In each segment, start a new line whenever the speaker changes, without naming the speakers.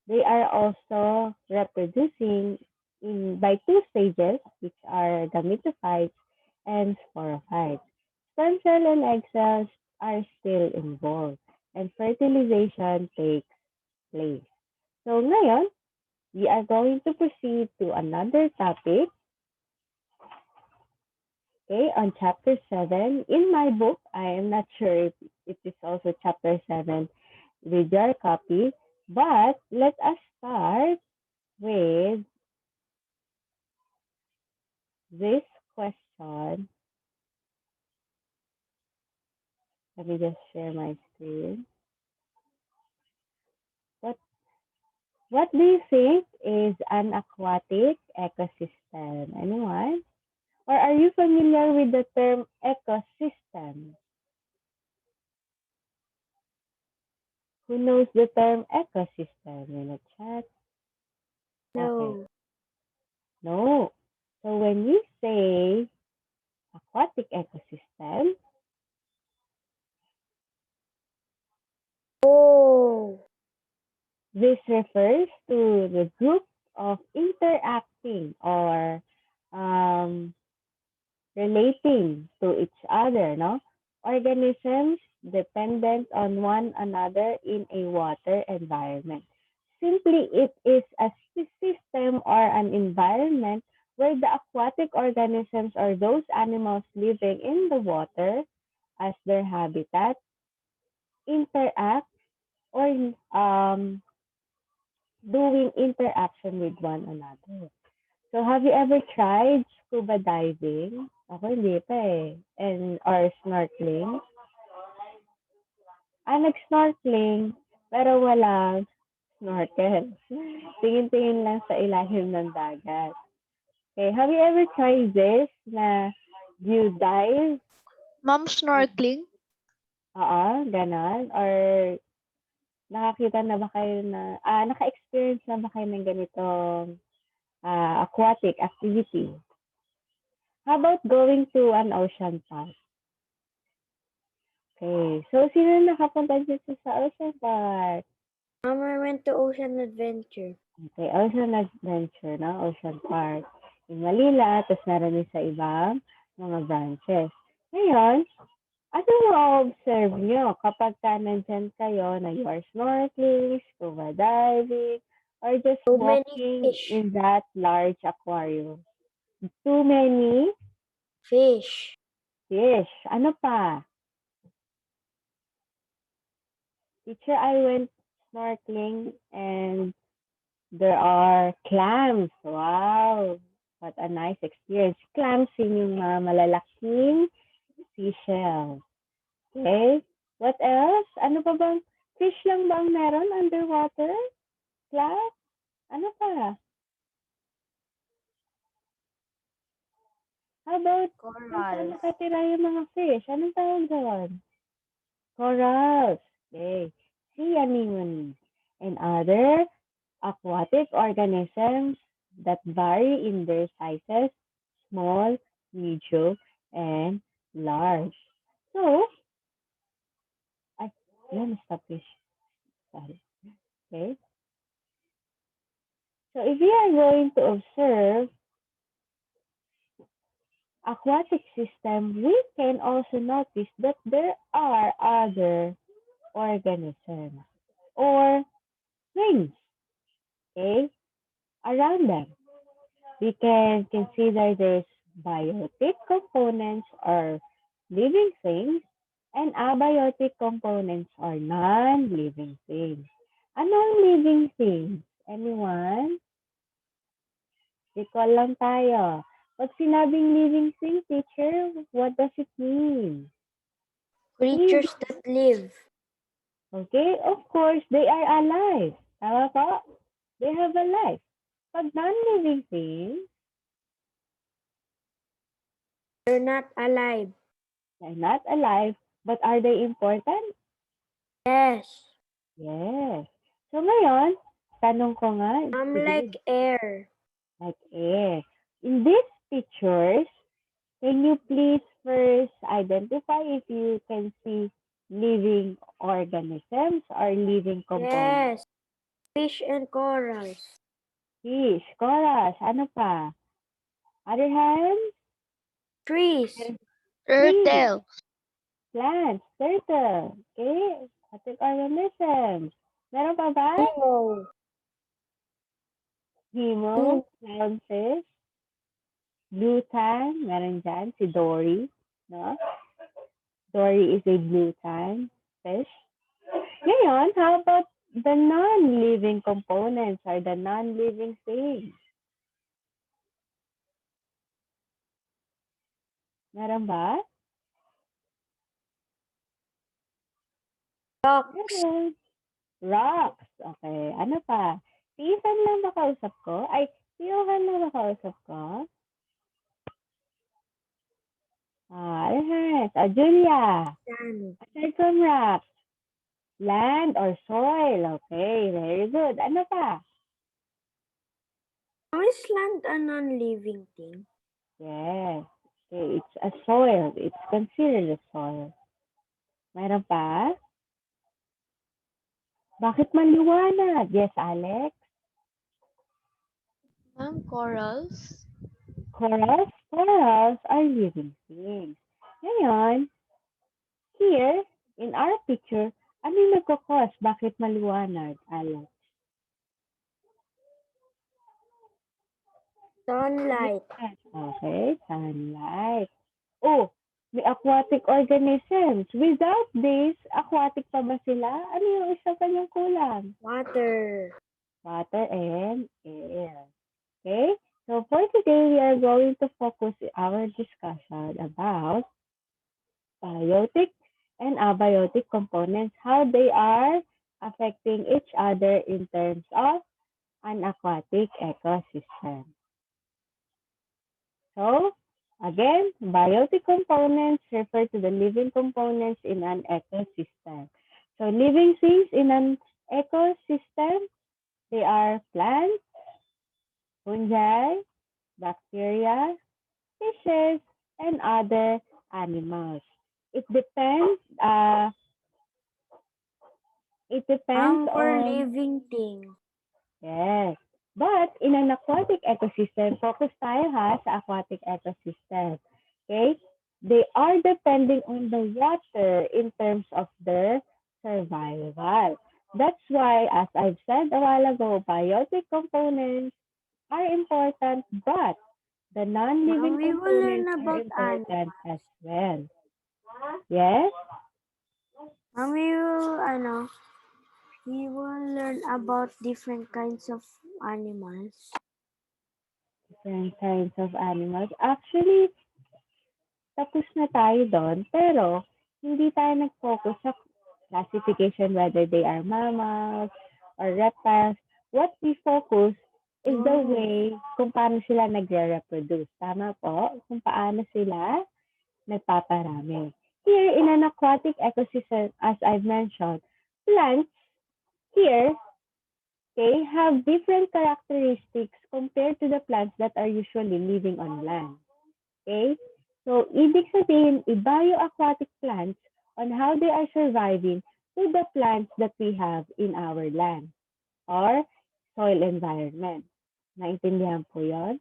They are also reproducing by two stages, which are gametophytes and sporophytes. Stem cell and egg cells are still involved, and fertilization takes place. So ngayon, we are going to proceed to another topic, okay, on chapter 7. In my book, I am not sure if it is also chapter 7 with your copy, but let us start with this question. Let me just share my screen. What what do you think is an aquatic ecosystem? Anyone? Or are you familiar with the term ecosystem? Who knows the term ecosystem in the chat? Okay.
No.
No. So when we say aquatic ecosystem,
Oh.
this refers to the group of interacting or um, relating to each other, no? Organisms dependent on one another in a water environment. Simply, it is a system or an environment where the aquatic organisms or those animals living in the water as their habitat interact or doing interaction with one another. So have you ever tried scuba diving? Ako hindi pa eh. Or snorkeling. Nag-snorkeling, pero walang snorkel. Tingin-tingin lang sa ilalim ng dagat. Okay, have you ever tried this na you dive?
Mom snorkeling?
Oo, ganon. Or nakakita na ba kayo na, naka-experience na ba kayo ng ganitong aquatic activity? How about going to an ocean park? Okay, so sino nakapunta dito sa ocean park?
Mom, I went to Ocean Adventure.
Okay, Ocean Adventure, no? Ocean Park. In Manila, tapos meron din sa ibang mga branches. Ngayon, ano ma-observe nyo kapag ka nandyan kayo na you are snorkeling, scuba diving, or just
So many
walking
fish.
in that large aquarium? Too many
Fish.
fish. Ano pa? Teacher, I went snorkeling and there are clams. Wow! What a nice experience. Clams yun yung mga malalaking seashells. Okay? What else? Ano pa bang fish lang ba ang meron underwater? Clams? Ano pa? How about kung saan
Corals.
nakatira yung mga fish? Anong tawag doon? Corals. Okay. Sea anemones and other aquatic organisms that vary in their sizes, small, medium, and large. So, I let me stop this. Sorry. Okay. So, if we are going to observe aquatic system, we can also notice that there are other organisms or things, okay, around them. We can consider this biotic components or living things and abiotic components or non-living things. Anong living things? Anyone? Recall lang tayo. Pag sinabing living thing, teacher, what does it mean?
Creatures that live.
Okay, of course, they are alive. Tama po? They have a life. Pag non-living things,
They're not alive.
they're not alive, but are they important?
Yes.
Yes. So ngayon, tanong ko nga,
Like air.
like air. In these pictures, can you please first identify if you can see living organisms or living components?
Yes. Fish and corals.
Fish, corals, ano pa? Other hand?
Trees.
Trees,
Turtle.
plants, turtle. Okay? Aquatic organisms. Meron pa ba?
Nemo.
Hemo, clownfish, blue tang, meron dyan, si Dory. No? Dory is a blue tang fish. Ngayon, how about the non-living components or the non-living things? Meron ba?
Rocks.
Meron. Rocks. Okay. Ano pa? Si Ethan lang ba kausap ko? Ay, si Johan lang ba kausap ko? Alright. Julia.
Sand.
Aside from rocks, land or soil. Okay, very good. Ano pa?
How is land a non-living thing?
Yes. Okay, it's a soil. It's considered a soil. Meron pa? Bakit maliwanag? Yes, Alex?
Ma'am, corals.
Corals? Corals are living things. Ngayon, here, in our picture, ano yung nagkakos? Bakit maliwanag, Alex?
Sunlight.
Okay, sunlight. Oh, may aquatic organisms. Without this, aquatic pa ba sila? Ano yung isa pa yung kulang?
Water.
Water and air. Okay? So for today, we are going to focus our discussion about biotic and abiotic components, how they are affecting each other in terms of an aquatic ecosystem. So, again, biotic components refer to the living components in an ecosystem. So, living things in an ecosystem, they are plants, fungi, bacteria, fishes, and other animals. It depends. It depends
Our
on
living thing.
yes. But in an aquatic ecosystem, focus tayo ha sa aquatic ecosystem. Okay? They are depending on the water in terms of their survival. That's why, as I've said a while ago, biotic components are important, but the non-living
We will learn
components are
about
important
animals.
as well. Yes?
We will learn about different kinds of animals.
Different kinds of animals. Actually, tapos na tayo doon, pero hindi tayo nag-focus sa classification whether they are mammals or reptiles. What we focus is the way kung paano sila nagre-reproduce. Tama po? Kung paano sila nagpaparami. Here, in an aquatic ecosystem, as I've mentioned, plants here, okay, have different characteristics compared to the plants that are usually living on land. Okay? So, ibig sabihin, iba yung aquatic plants on how they are surviving to the plants that we have in our land or soil environment. Naintindihan po yun?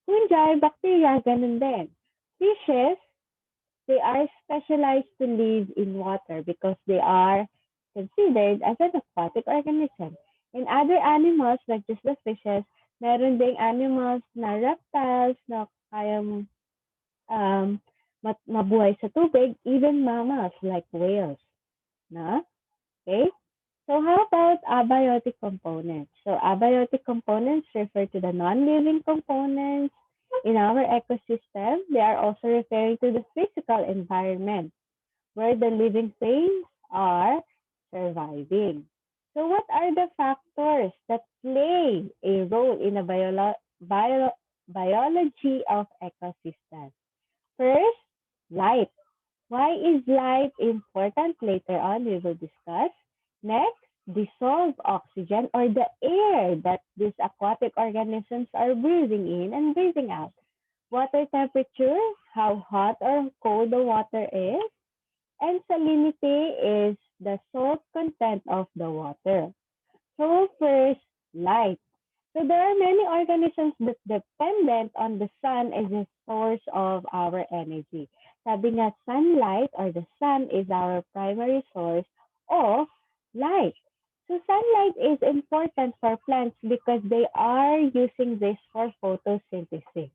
Fungi, bacteria, ganun din. Fishes, they are specialized to live in water because they are considered as an aquatic organism. In other animals, not just the fishes, meron ding animals na reptiles na kayang mabuhay sa tubig, even mammals like whales. Na? Okay? So how about abiotic components? So abiotic components refer to the non-living components in our ecosystem. They are also referring to the physical environment where the living things are surviving. So what are the factors that play a role in the biology of ecosystem? First, light. Why is light important? Later on, we will discuss. Next, dissolved oxygen or the air that these aquatic organisms are breathing in and breathing out. Water temperature, how hot or cold the water is. And salinity is the salt content of the water. So first, organisms that dependent on the sun as a source of our energy. Sabi nga, sunlight or the sun is our primary source of light. So sunlight is important for plants because they are using this for photosynthesis.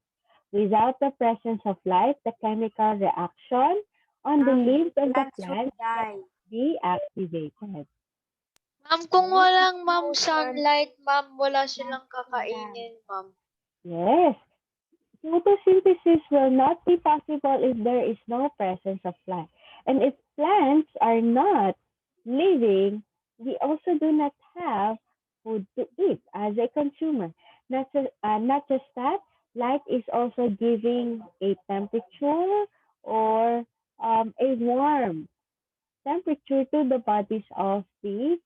Without the presence of light, the chemical reaction on the leaves of the
Plants will
plant
die.
be activated.
Ma'am, kung
Okay?
walang ma'am
Erosion.
sunlight, ma'am, wala silang
Plants will die.
kakainin, ma'am.
Yes. Photosynthesis will not be possible if there is no presence of light. And if plants are not living, we also do not have food to eat as a consumer. Not just that, light is also giving a temperature or a warm temperature to the bodies of the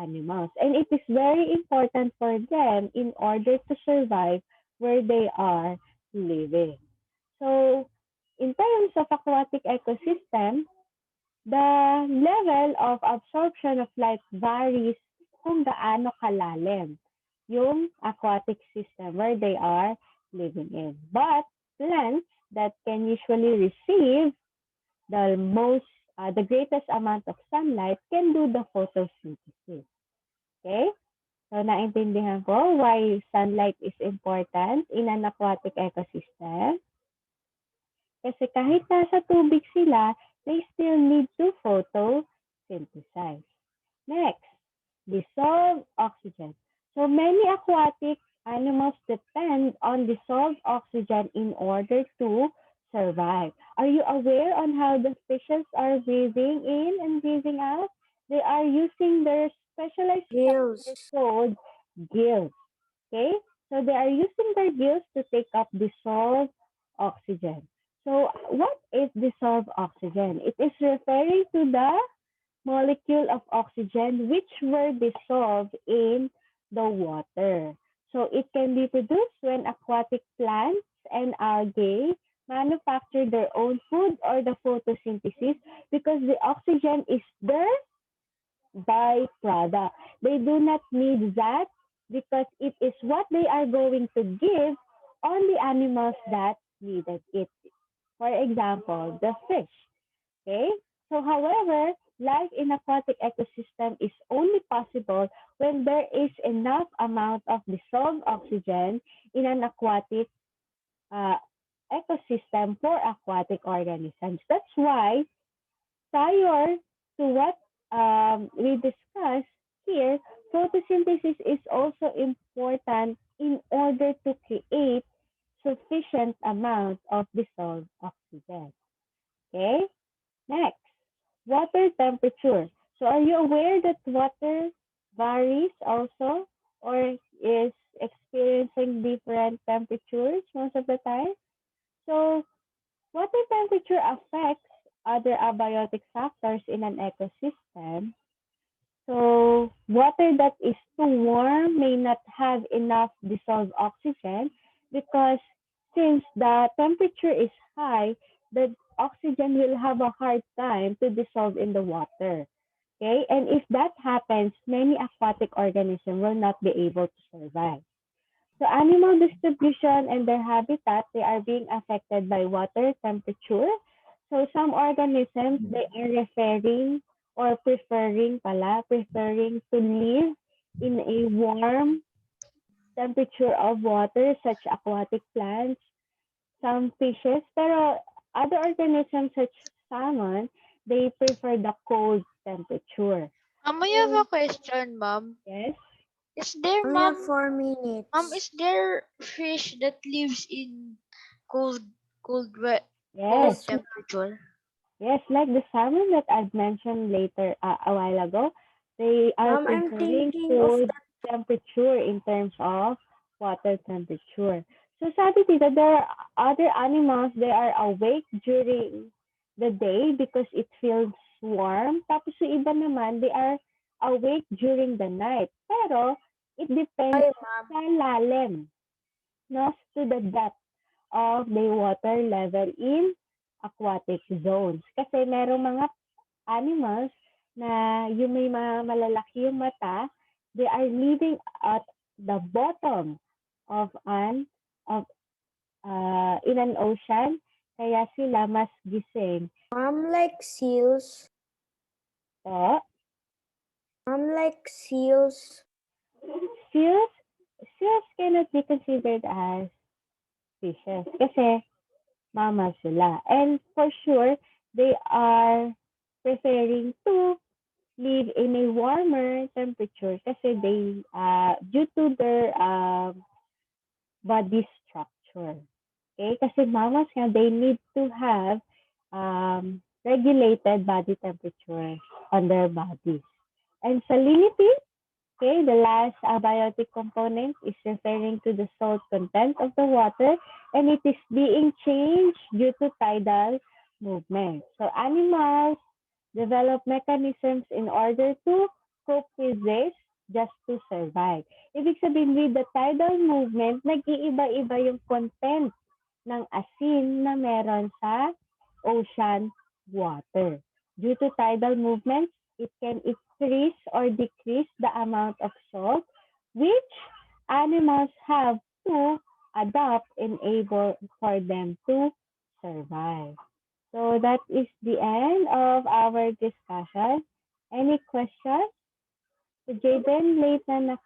animals. And it is very important for them in order to survive where they are living. So, in terms of aquatic ecosystem, the level of absorption of light varies kung gaano kalalim yung aquatic system where they are living in. But plants that can usually receive the greatest amount of sunlight can do the photosynthesis. Okay? So, naintindihan ko why sunlight is important in an aquatic ecosystem. Kasi kahit nasa tubig sila, they still need to photosynthesize. Next, dissolved oxygen. So, many aquatic animals depend on dissolved oxygen in order to survive. Are you aware on how the fishes are breathing in and breathing out? They are using their specialized
Gills.
structure called gills. Okay? So they are using their gills to take up dissolved oxygen. So what is dissolved oxygen? It is referring to the molecule of oxygen which were dissolved in the water. So it can be produced when aquatic plants and algae manufacture their own food or the photosynthesis because the oxygen is their byproduct. They do not need that because it is what they are going to give on the animals that needed it. For example, the fish. Okay? So, however, life in aquatic ecosystem is only possible when there is enough amount of dissolved oxygen in an aquatic uh, ecosystem for aquatic organisms. That's why prior to what we discussed here, photosynthesis is also important in order to create sufficient amount of dissolved oxygen. Okay? Next, water temperature. So are you aware that water varies also or is experiencing different temperatures most of the time? So water temperature affects other abiotic factors in an ecosystem. So water that is too warm may not have enough dissolved oxygen because since the temperature is high, the oxygen will have a hard time to dissolve in the water. Okay, and if that happens, many aquatic organisms will not be able to survive. So animal distribution and their habitat, they are being affected by water temperature. So some organisms, they are referring or preferring to live in a warm temperature of water, such aquatic plants, some fishes, pero other organisms such salmon, they prefer the cold temperature.
I have a question, ma'am.
Yes?
Is there,
Only
ma'am,
have 4
ma'am,
minutes.
is there fish that lives in cold, cold,
Yes.
cold temperature?
Yes, like the salmon that I've mentioned later a while ago, they are
Mom, I'm
preferring
thinking of
cold temperature in terms of water temperature. So sabi dito, there are other animals, they are awake during the day because it feels warm. Tapos yung iba naman, they are awake during the night. Pero it depends
Ay, ma'am.
sa lalim, no? To the depth of the water level in aquatic zones. Kasi merong mga animals na yung may mga malalaki yung mata, they are living at the bottom of an of in an ocean, kaya sila mas gising.
Like seals.
Po,
Like seals.
seals, seals cannot be considered as fishes kasi mammals sila. And for sure, they are preferring to live in a warmer temperature kasi they, due to their body structure. Okay? Kasi mammals nga, they need to have regulated body temperature on their bodies. And salinity, okay, the last abiotic component is referring to the salt content of the water and it is being changed due to tidal movement. So animals develop mechanisms in order to cope with this just to survive. Ibig sabihin with the tidal movement, nag-iiba-iba yung content ng asin na meron sa ocean water. Due to tidal movements, it can increase or decrease the amount of salt which animals have to adapt and able for them to survive. So that is the end of our discussion. Any questions? So Jaden, late na